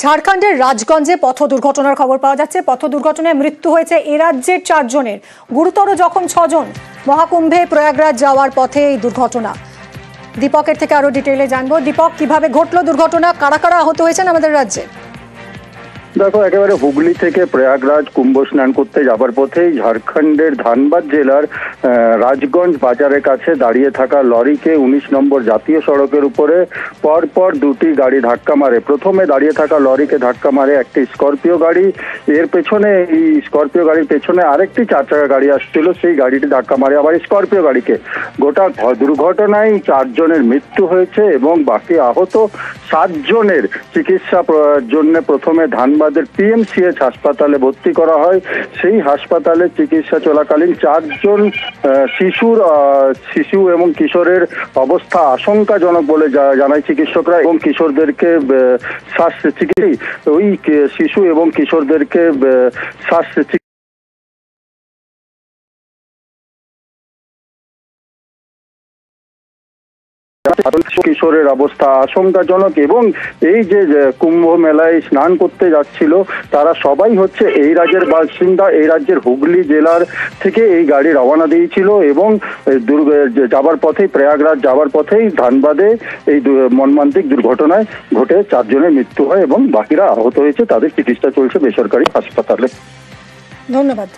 ঝাড়খণ্ডের রাজগঞ্জে পথ দুর্ঘটনার খবর পাওয়া যাচ্ছে। পথ দুর্ঘটনায় মৃত্যু হয়েছে এ রাজ্যের 4 জনের, গুরুতর জখম 6 জন। মহাকুম্ভে প্রয়াগরাজ যাওয়ার পথে এই দুর্ঘটনা। দীপকের থেকে আরো ডিটেইলে জানবো। দীপক, কিভাবে ঘটলো দুর্ঘটনা, কারা কারা আহত হয়েছেন আমাদের রাজ্যে? দেখো, একেবারে হুগলি থেকে প্রয়াগরাজ কুম্ভ স্নান করতে যাবার পথেই ঝাড়খণ্ডের ধানবাদ জেলার রাজগঞ্জ বাজারের কাছে দাঁড়িয়ে থাকা লরিকে 19 নম্বর জাতীয় সড়কের উপরে পরপর দুটি গাড়ি ধাক্কা মারে। প্রথমে দাঁড়িয়ে থাকা লরিকে ধাক্কা মারে একটি স্করপিও গাড়ি, এর পেছনে এই স্করপিও গাড়ির পেছনে আরেকটি 4 চাকা গাড়ি আসছিল, সেই গাড়িটি ধাক্কা মারে আবার স্করপিও গাড়িকে। গোটা দুর্ঘটনায় 4 জনের মৃত্যু হয়েছে এবং বাকি আহত 7 জনের চিকিৎসা জন্য প্রথমে ধানবাদের PMCH হাসপাতালে ভর্তি করা হয়। সেই হাসপাতালে চিকিৎসা চলাকালীন 4 জন শিশু এবং কিশোরের অবস্থা আশঙ্কাজনক বলে জানায় চিকিৎসকরা, এবং কিশোরদেরকে ওই শিশু এবং কিশোরদেরকে কিশোরের অবস্থা আশঙ্কাজনক। এবং এই যে কুম্ভ মেলায় স্নান করতে যাচ্ছিল তারা সবাই হচ্ছে এই রাজ্যের বাসিন্দা। এই রাজ্যের হুগলি জেলার থেকে এই গাড়ি রওনা দিয়েছিল এবং যাবার পথেই প্রয়াগরাজ যাবার পথেই ধানবাদে এই মর্মান্তিক দুর্ঘটনায় ঘটে 4 জনের মৃত্যু হয় এবং বাকিরা আহত হয়েছে, তাদের চিকিৎসা চলছে বেসরকারি হাসপাতালে। ধন্যবাদ।